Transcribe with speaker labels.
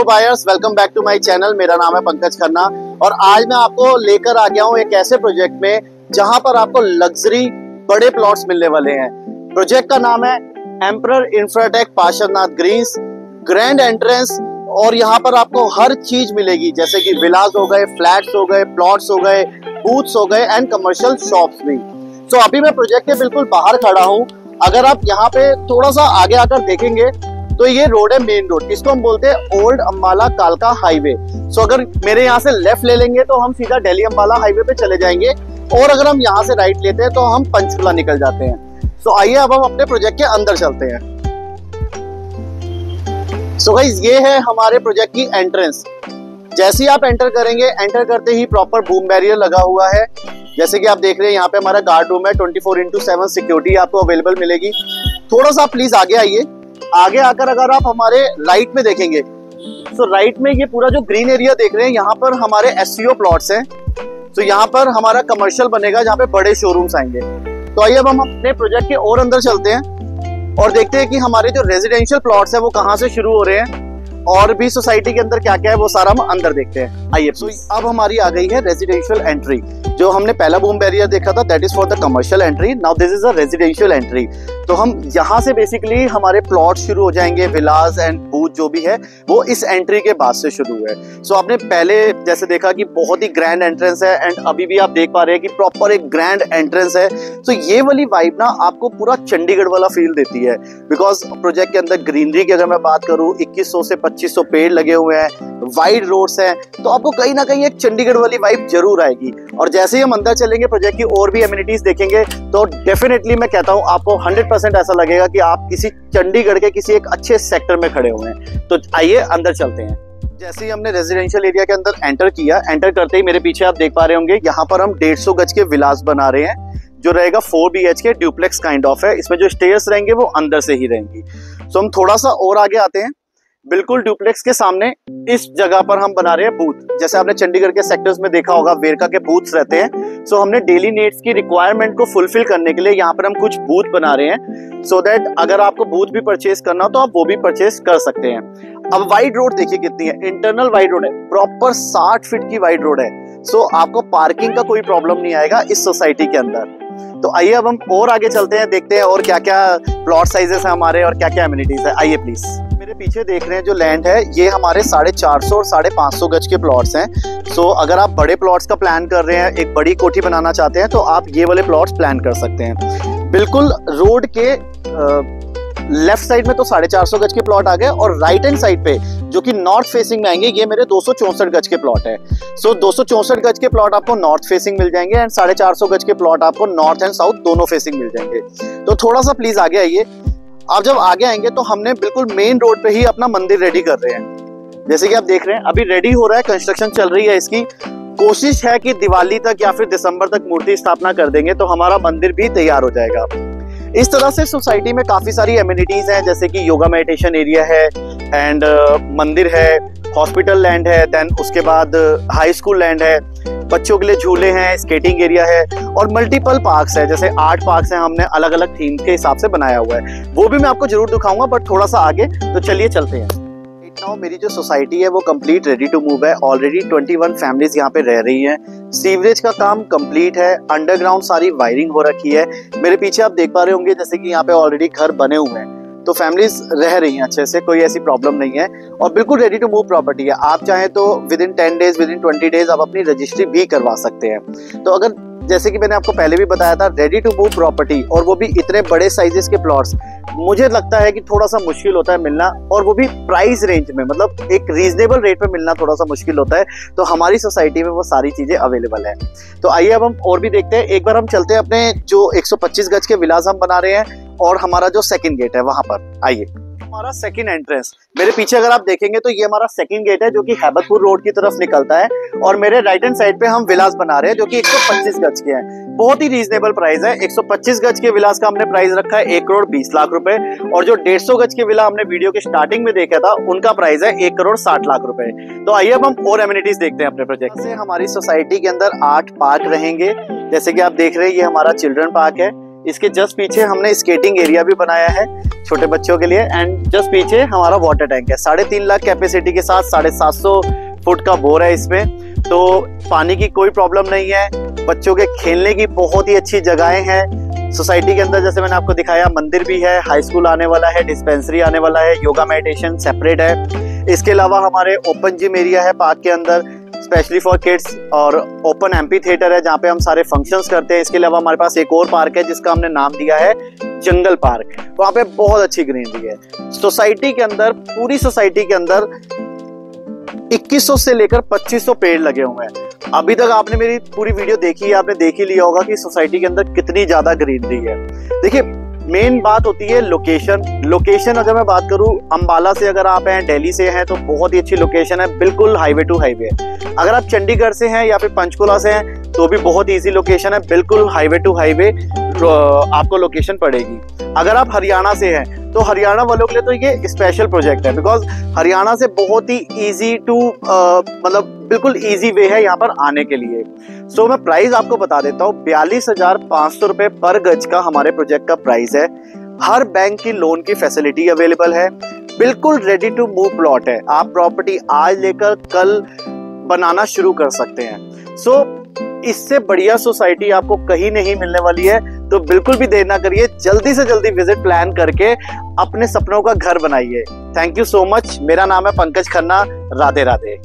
Speaker 1: Hello buyers, welcome back to my channel. मेरा नाम है पंकज खन्ना और आज मैं आपको लेकर आ गया हूँ एक ऐसे प्रोजेक्ट में जहां पर आपको लग्जरी बड़े प्लॉट्स मिलने वाले हैं। प्रोजेक्ट का नाम है Emperor Infratech Parshvanath Greens. Grand entrance और यहाँ पर आपको हर चीज मिलेगी, जैसे कि विलास हो गए, फ्लैट्स हो गए, प्लॉट्स हो गए, बूथ्स हो गए एंड कमर्शियल शॉप्स भी। तो अभी मैं प्रोजेक्ट के बिल्कुल बाहर खड़ा हूँ। अगर आप यहाँ पे थोड़ा सा आगे आकर देखेंगे तो ये रोड है मेन रोड, इसको हम बोलते हैं ओल्ड अंबाला कालका हाईवे। सो अगर मेरे यहाँ से लेफ्ट ले लेंगे तो हम सीधा दिल्ली अंबाला हाईवे पे चले जाएंगे और अगर हम यहाँ से राइट लेते हैं तो हम पंचकुला निकल जाते हैं। सो आइए अब हम अपने प्रोजेक्ट के अंदर चलते हैं। सो गाइस, ये है हमारे प्रोजेक्ट की एंट्रेंस। जैसे ही आप एंटर करेंगे, एंटर करते ही प्रॉपर बूम बैरियर लगा हुआ है। जैसे कि आप देख रहे हैं यहाँ पे हमारा गार्ड रूम है, 24/7 सिक्योरिटी आपको अवेलेबल मिलेगी। थोड़ा सा प्लीज आगे आइए। आगे आकर अगर आप हमारे राइट में देखेंगे तो राइट में ये पूरा जो ग्रीन एरिया देख रहे हैं, यहाँ पर हमारे एससीओ प्लॉट्स हैं। तो यहाँ पर हमारा कमर्शियल बनेगा जहाँ पे बड़े शोरूम्स आएंगे। तो आइए अब हम अपने प्रोजेक्ट के और अंदर चलते हैं और देखते हैं कि हमारे जो रेजिडेंशियल प्लॉट्स है वो कहाँ से शुरू हो रहे हैं और भी सोसाइटी के अंदर क्या क्या है वो सारा हम अंदर देखते हैं। आइए। तो अब हमारी आ गई है रेजिडेंशियल एंट्री। जो हमने पहला बूम बैरियर देखा था that is for the commercial entry, now this is a residential entry. तो हम यहाँ से बेसिकली हमारे प्लॉट शुरू हो जाएंगे, विलास एंड बूथ जो भी है वो इस एंट्री के बाद से शुरू है। सो आपने पहले जैसे देखा कि बहुत ही ग्रैंड एंट्रेंस है एंड अभी भी आप देख पा रहे हैं कि प्रॉपर एक ग्रैंड एंट्रेंस है। तो ये वाली वाइब ना आपको पूरा चंडीगढ़ वाला फील देती है, बिकॉज प्रोजेक्ट के अंदर ग्रीनरी की अगर मैं बात करूँ 2100 से 2500 पेड़ लगे हुए हैं, वाइड रोड्स हैं, तो आपको कहीं ना कहीं एक चंडीगढ़ वाली वाइब जरूर आएगी। और जैसे ही हम अंदर चलेंगे, प्रोजेक्ट की और भी एमिनिटीज देखेंगे तो डेफिनेटली मैं कहता हूं आपको 100% ऐसा लगेगा कि आप किसी चंडीगढ़ के किसी एक अच्छे सेक्टर में खड़े हुए हैं। तो आइए अंदर चलते हैं। जैसे ही हमने रेजिडेंशियल एरिया के अंदर एंटर किया, एंटर करते ही मेरे पीछे आप देख पा रहे होंगे यहाँ पर हम 150 गज के विलास बना रहे हैं जो रहेगा 4 BHK ड्यूप्लेक्स काइंड ऑफ है। इसमें जो स्टेयर्स रहेंगे वो अंदर से ही रहेंगी। सो हम थोड़ा सा और आगे आते हैं। बिल्कुल ड्यूप्लेक्स के सामने इस जगह पर हम बना रहे हैं बूथ। जैसे आपने चंडीगढ़ के सेक्टर्स में देखा होगा वेरका के बूथ्स रहते हैं। सो हमने डेली नीड्स की रिक्वायरमेंट को फुलफिल करने के लिए यहाँ पर हम कुछ बूथ बना रहे हैं, सो दैट अगर आपको बूथ भी परचेज करना हो तो आप वो भी परचेज कर सकते हैं। अब वाइड रोड देखिए कितनी है, इंटरनल वाइड रोड है, प्रॉपर 60 फीट की वाइड रोड है। सो आपको पार्किंग का कोई प्रॉब्लम नहीं आएगा इस सोसाइटी के अंदर। तो आइए अब हम और आगे चलते हैं, देखते हैं और क्या क्या प्लॉट साइजेस है हमारे और क्या क्या एमिनिटीज है। आइए प्लीज। मेरे पीछे देख रहे हैं जो लैंड है ये हमारे 450 और 550 गज के प्लॉट्स हैं। सो अगर आप बड़े प्लॉट्स का प्लान कर रहे हैं, एक बड़ी कोठी बनाना चाहते हैं, तो आप ये वाले प्लॉट्स प्लान कर सकते हैं। बिल्कुल रोड के लेफ्ट साइड में तो 450 गज के प्लॉट आ गए और राइट हैंड साइड पे जो कि नॉर्थ फेसिंग में आएंगे ये मेरे 264 गज के प्लॉट है। सो 264 गज के प्लॉट आपको नॉर्थ फेसिंग मिल जाएंगे एंड 450 गज के प्लॉट आपको नॉर्थ एंड साउथ दोनों फेसिंग मिल जाएंगे। तो थोड़ा सा प्लीज आगे आइए। आप जब आगे आएंगे तो हमने बिल्कुल मेन रोड पे ही अपना मंदिर रेडी कर रहे हैं। जैसे कि आप देख रहे हैं अभी रेडी हो रहा है, कंस्ट्रक्शन चल रही है इसकी। कोशिश है कि दिवाली तक या फिर दिसंबर तक मूर्ति स्थापना कर देंगे तो हमारा मंदिर भी तैयार हो जाएगा। इस तरह से सोसाइटी में काफी सारी एमिनिटीज हैं, जैसे कि योगा मेडिटेशन एरिया है एंड मंदिर है, हॉस्पिटल लैंड है, देन उसके बाद हाई स्कूल लैंड है, बच्चों के लिए झूले हैं, स्केटिंग एरिया है और मल्टीपल पार्क्स है। जैसे 8 पार्क्स हैं हमने अलग अलग थीम के हिसाब से बनाया हुआ है, वो भी मैं आपको जरूर दिखाऊंगा बट थोड़ा सा आगे। तो चलिए चलते हैं। नाउ मेरी जो सोसाइटी है वो कंप्लीट रेडी टू मूव है। ऑलरेडी 21 फैमिलीज यहाँ पे रह रही हैं। सीवरेज का काम कंप्लीट है, अंडरग्राउंड सारी वायरिंग हो रखी है। मेरे पीछे आप देख पा रहे होंगे जैसे कि यहाँ पे ऑलरेडी घर बने हुए हैं, तो फैमिलीज रह रही हैं अच्छे से, कोई ऐसी प्रॉब्लम नहीं है और बिल्कुल रेडी टू मूव प्रॉपर्टी है। आप चाहें तो with in 10 days, with in 20 days आप अपनी रजिस्ट्री भी करवा सकते हैं। तो अगर जैसे कि मैंने आपको पहले भी बताया था, रेडी टू मूव प्रॉपर्टी और वो भी इतने बड़े साइजेस के प्लॉट्स, मुझे लगता है कि थोड़ा सा मुश्किल होता है मिलना, और वो भी प्राइस रेंज में, मतलब एक रीजनेबल रेट पे मिलना थोड़ा सा मुश्किल होता है। तो हमारी सोसाइटी में वो सारी चीजें अवेलेबल है। तो आइए अब हम और भी देखते हैं। एक बार हम चलते हैं अपने जो 125 गज के विलास हम बना रहे हैं और हमारा जो सेकंड गेट है वहां पर। आइए, हमारा सेकंड एंट्रेंस मेरे पीछे अगर आप देखेंगे तो ये हमारा सेकंड गेट है जो कि हैबतपुर रोड की तरफ निकलता है और मेरे राइट हैंड साइड पे हम विलास बना रहे हैं जो कि 125 गज के हैं। बहुत ही रीजनेबल प्राइस है। 125 गज के विलास का हमने प्राइस रखा है 1,20,00,000 रुपए और जो 150 गज के विला हमने वीडियो के स्टार्टिंग में देखा था उनका प्राइस है 1,60,00,000 रुपए। तो आइए अब हम और एमिनिटीज देखते हैं अपने प्रोजेक्ट से। हमारी सोसाइटी के अंदर 8 पार्क रहेंगे। जैसे कि आप देख रहे हैं ये हमारा चिल्ड्रन पार्क है, इसके जस्ट पीछे हमने स्केटिंग एरिया भी बनाया है छोटे बच्चों के लिए, एंड जस्ट पीछे हमारा वाटर टैंक है। 3.5 लाख कैपेसिटी के साथ 750 फुट का बोर है इसमें, तो पानी की कोई प्रॉब्लम नहीं है। बच्चों के खेलने की बहुत ही अच्छी जगहें हैं सोसाइटी के अंदर। जैसे मैंने आपको दिखाया, मंदिर भी है, हाई स्कूल आने वाला है, डिस्पेंसरी आने वाला है, योगा मेडिटेशन सेपरेट है। इसके अलावा हमारे ओपन जिम एरिया है पार्क के अंदर, स्पेशली फॉर किड्स, और ओपन एम्पी थिएटर है जहाँ पे हम सारे फंक्शंस करते हैं। इसके अलावा हमारे पास एक और पार्क है जिसका हमने नाम दिया है जंगल पार्क। वहाँ पे बहुत अच्छी ग्रीनरी है। सोसाइटी के अंदर, पूरी सोसाइटी के अंदर 2100 से लेकर 2500 पेड़ लगे हुए हैं। अभी तक आपने मेरी पूरी वीडियो देखी है, आपने देख ही लिया होगा कि सोसाइटी के अंदर कितनी ज्यादा ग्रीनरी है। देखिए, मेन बात होती है लोकेशन अगर मैं बात करूं, अंबाला से अगर आप हैं, दिल्ली से हैं, तो बहुत ही अच्छी लोकेशन है, बिल्कुल हाईवे टू हाईवे। अगर आप चंडीगढ़ से हैं या फिर पंचकुला से हैं तो भी बहुत इजी लोकेशन है, बिल्कुल हाईवे टू हाईवे आपको लोकेशन पड़ेगी। अगर आप हरियाणा से हैं तो हरियाणा वालों के लिए तो ये स्पेशल प्रोजेक्ट है, बिकॉज हरियाणा से बहुत ही इजी टू मतलब बिल्कुल इजी वे है यहाँ पर आने के लिए। सो मैं प्राइस आपको बता देता हूँ, 42,500 रुपए पर गज का हमारे प्रोजेक्ट का प्राइस है। हर बैंक की लोन की फैसिलिटी अवेलेबल है, बिल्कुल रेडी टू मूव प्लॉट है। आप प्रॉपर्टी आज लेकर कल बनाना शुरू कर सकते हैं। सो इससे बढ़िया सोसाइटी आपको कहीं नहीं मिलने वाली है, तो बिल्कुल भी देर ना करिए, जल्दी से जल्दी विजिट प्लान करके अपने सपनों का घर बनाइए। Thank you so much. मेरा नाम है पंकज खन्ना। राधे राधे।